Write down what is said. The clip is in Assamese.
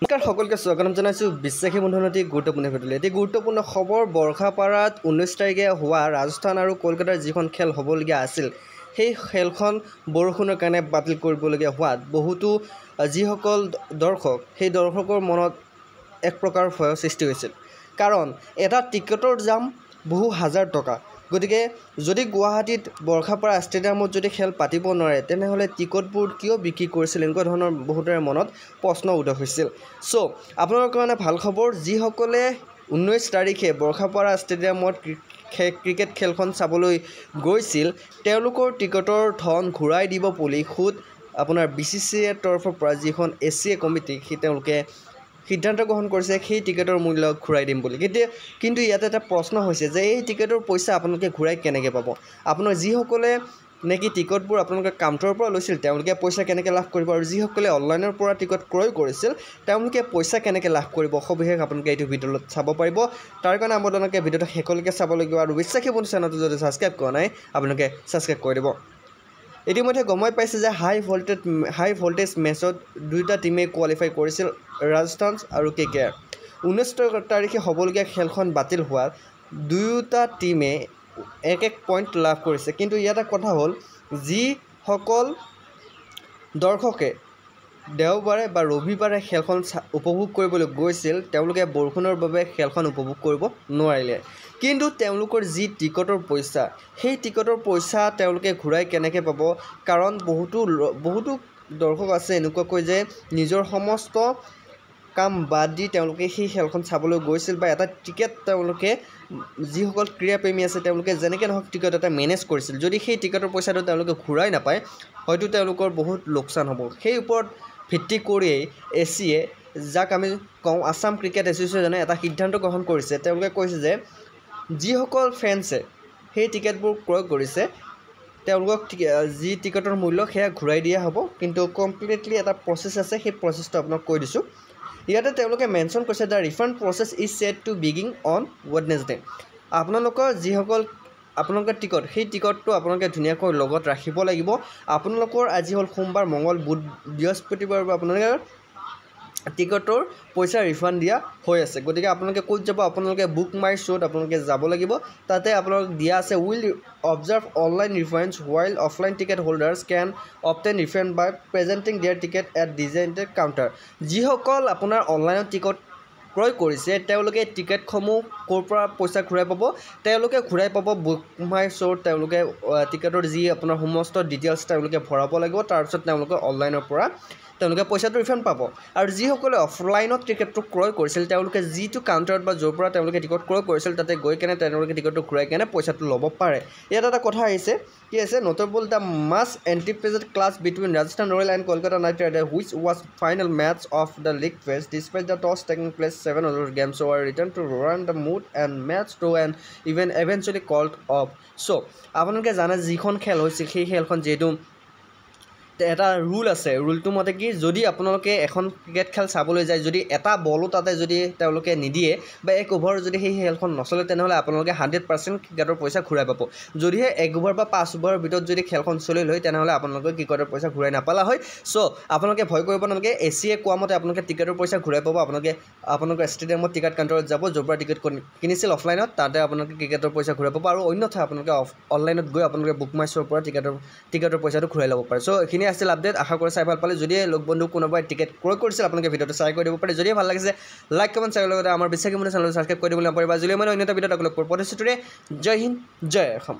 নমস্কাৰ সকলকে স্বাগতম জনাইছোঁ বিশ্বাসী বন্ধুৰ অতি গুৰুত্বপূৰ্ণ ভিডিঅ'লৈ। এটি গুৰুত্বপূৰ্ণ খবৰ বৰ্ষাপাৰাত 19 তাৰিখে হোৱা ৰাজস্থান আৰু কলকাতাৰ যিখন খেল হ'বলগীয়া আছিল সেই খেলখন বৰষুণৰ কাৰণে বাতিল কৰিবলগীয়া হোৱাত বহুতো যিসকল দৰ্শক সেই দৰ্শকৰ মনত এক প্ৰকাৰ ভয়ৰ সৃষ্টি হৈছিল। কাৰণ এটা টিকেটৰ দাম বহু হাজাৰ টকা। গতিকে যদি গুৱাহাটীত বৰ্ষাপাৰা ষ্টেডিয়ামত যদি খেল পাতিব নোৱাৰে তেনেহ'লে টিকটবোৰ কিয় বিক্ৰী কৰিছিল, এনেকুৱা ধৰণৰ বহুতৰে মনত প্ৰশ্ন উদয় হৈছিল। চ' আপোনালোকৰ কাৰণে ভাল খবৰ, যিসকলে 19 তাৰিখে বৰ্ষাপাৰা ষ্টেডিয়ামত ক্ৰিকেট খেলখন চাবলৈ গৈছিল তেওঁলোকৰ টিকটৰ ধন ঘূৰাই দিব বুলি খুদ আপোনাৰ BCCIৰ তৰফৰ পৰা যিখন ACA কমিটি সেই তেওঁলোকে সিদ্ধান্ত গ্ৰহণ কৰিছে সেই টিকেটৰ মূল্য ঘূৰাই দিম বুলি। কিন্তু ইয়াতে এটা প্ৰশ্ন হৈছে যে এই টিকেটৰ পইচা আপোনালোকে ঘূৰাই কেনেকৈ পাব? আপোনাৰ যিসকলে নেকি টিকটবোৰ আপোনালোকে কাউণ্টাৰৰ পৰা লৈছিল তেওঁলোকে পইচা কেনেকৈ লাভ কৰিব, আৰু যিসকলে অনলাইনৰ পৰা টিকট ক্ৰয় কৰিছিল তেওঁলোকে পইচা কেনেকৈ লাভ কৰিব, সবিশেষ আপোনালোকে এইটো ভিডিঅ'ত চাব পাৰিব। তাৰ কাৰণে আপোনালোকে ভিডিঅ'টো শেষলৈকে চাব লাগিব, আৰু বিশ্বাসী বন্ধু চেনেলটো যদি ছাবস্ক্ৰাইব কৰা নাই আপোনালোকে ছাবস্ক্ৰাইব কৰি দিব। ইতিমধ্যে গমে পাইছে যে হাই ভল্টেজ মেচত দুয়োটা টিমে কোৱালিফাই কৰিছিল, ৰাজস্থান আৰু KKR। 19 তাৰিখে হ'বলগীয়া খেলখন বাতিল হোৱাত দুয়োটা টিমে এক পইণ্ট লাভ কৰিছে। কিন্তু ইয়াত এটা কথা হ'ল, যিসকল দৰ্শকে দেওবাৰে বা ৰবিবাৰে খেলখন উপভোগ কৰিবলৈ গৈছিল তেওঁলোকে বৰষুণৰ বাবে খেলখন উপভোগ কৰিব নোৱাৰিলে। কিন্তু তেওঁলোকৰ যি টিকটৰ পইচা সেই টিকটৰ পইচা তেওঁলোকে ঘূৰাই কেনেকৈ পাব? কাৰণ বহুতো দৰ্শক আছে এনেকুৱাকৈ যে নিজৰ সমস্ত কাম বাদ দি তেওঁলোকে সেই খেলখন চাবলৈ গৈছিল, বা এটা টিকেট তেওঁলোকে যিসকল ক্ৰীড়াপ্ৰেমী আছে তেওঁলোকে যেনেকৈ নহওক টিকেট এটা মেনেজ কৰিছিল। যদি সেই টিকেটৰ পইচাটো তেওঁলোকে ঘূৰাই নাপায় হয়তো তেওঁলোকৰ বহুত লোকচান হ'ব। সেই ওপৰত ভিত্তি কৰিয়েই ACA, যাক আমি কওঁ আছাম ক্ৰিকেট এছ'চিয়েশ্যনে, এটা সিদ্ধান্ত গ্ৰহণ কৰিছে। তেওঁলোকে কৈছে যে যিসকল ফেন্সে সেই টিকেটবোৰ ক্ৰয় কৰিছে তেওঁলোকক যি টিকেটৰ মূল্য সেয়া ঘূৰাই দিয়া হ'ব। কিন্তু কমপ্লিটলি এটা প্ৰচেছ আছে, সেই প্ৰচেছটো আপোনাক কৈ দিছোঁ। ইয়াতে তেওঁলোকে মেনশ্যন কৰিছে the refund process is set to begin on Wednesday. আপোনালোকৰ যিসকল আপোনালোকৰ টিকট সেই টিকটটো আপোনালোকে ধুনীয়াকৈ লগত ৰাখিব লাগিব। আপোনালোকৰ আজি হ'ল সোমবাৰ, মঙল, বুধ, বৃহস্পতিবাৰ আপোনালোকে টিকটৰ পইচা ৰিফাণ্ড দিয়া হৈ আছে। গতিকে আপোনালোকে ক'ত যাব? আপোনালোকে বুক মাই শ্ব'ত আপোনালোকে যাব লাগিব। তাতে আপোনালোক দিয়া আছে will observe online refunds while offline ticket holders can obtain refund by presenting their ticket at designated counter. যিসকল আপোনাৰ অনলাইনত টিকট ক্ৰয় কৰিছে তেওঁলোকে টিকেটসমূহ ক'ৰ পৰা পইচা ঘূৰাই পাব? তেওঁলোকে ঘূৰাই পাব বুক মাই শ্ব'ত। তেওঁলোকে টিকেটৰ যি আপোনাৰ সমস্ত ডিটেইলছ তেওঁলোকে ভৰাব লাগিব, তাৰপিছত তেওঁলোকে অনলাইনৰ পৰা তেওঁলোকে পইচাটো ৰিফাণ্ড পাব। আৰু যিসকলে অফলাইনত টিকেটটো ক্ৰয় কৰিছিল তেওঁলোকে যিটো কাউণ্টাৰত বা য'ৰ পৰা তেওঁলোকে টিকট ক্ৰয় কৰিছিল তাতে গৈ কেনে তেওঁলোকে টিকটটো ঘূৰাই কেনে পইচাটো ল'ব পাৰে। ইয়াত এটা কথা আহিছে, কি আছে? Notable the match anticipated clash between Rajasthan Royal and Kolkata Knight Riders which was final matches of the league phase despite the toss taking place 7 other games were returned to run the mood and match to an event eventually called off. চ' আপোনালোকে জানে যিখন খেল হৈছিল সেই খেলখন যিহেতু এটা ৰুল আছে, ৰুলটো মতে কি, যদি আপোনালোকে এখন ক্ৰিকেট খেল চাবলৈ যায় যদি এটা বলো তাতে যদি তেওঁলোকে নিদিয়ে বা এক অভাৰ যদি সেই খেলখন নচলে তেনেহ'লে আপোনালোকে 100% ক্ৰিকেটৰ পইচা ঘূৰাই পাব। যদিহে 1 অভাৰ বা 5 অভাৰৰ ভিতৰত যদি খেলখন চলিল হয় তেনেহ'লে আপোনালোকে ক্ৰিকেটৰ পইচা ঘূৰাই নাপালা হয়। চ' আপোনালোকে ভয় কৰিব নালাগে, ACA কোৱা মতে আপোনালোকে টিকেটৰ পইচা ঘূৰাই পাব। আপোনালোকে ষ্টেডিয়ামত টিকেট কাউণ্টাৰত যাব, য'ৰ পৰা টিকেট কিনিছিল অফলাইনত, তাতে আপোনালোকে ক্ৰিকেটৰ পইচা ঘূৰাই পাব। আৰু অন্যথা আপোনালোকে অনলাইনত গৈ আপোনালোকে বুক মাই শ্ব'ৰ পৰা টিকেটৰ পইচাটো ঘূৰাই ল'ব পাৰে। চ' এইখিনি আছিল আপডেট। আশা কৰি চাই ভাল পালে। যদিহে লগ বন্ধু কোনোবাই টিকেট ক্ৰয় কৰিছিল আপোনালোকে ভিডিঅ'টো শ্বেয়াৰ কৰি দিব পাৰে। যদিহে ভাল লাগিছে লাইক কমেণ্ট শ্বেয়াৰ লগতে আমাৰ বিশ্বাসী বন্ধু চেনেলটো ছাবস্ক্ৰাইব কৰি দিবলৈ নাপাহৰিব। আজিলৈ মই অন্য এটা ভিডিঅ'ত লগ পাম প্ৰতিশ্ৰুতিৰে। জয় হিন্দ, জয় অসম।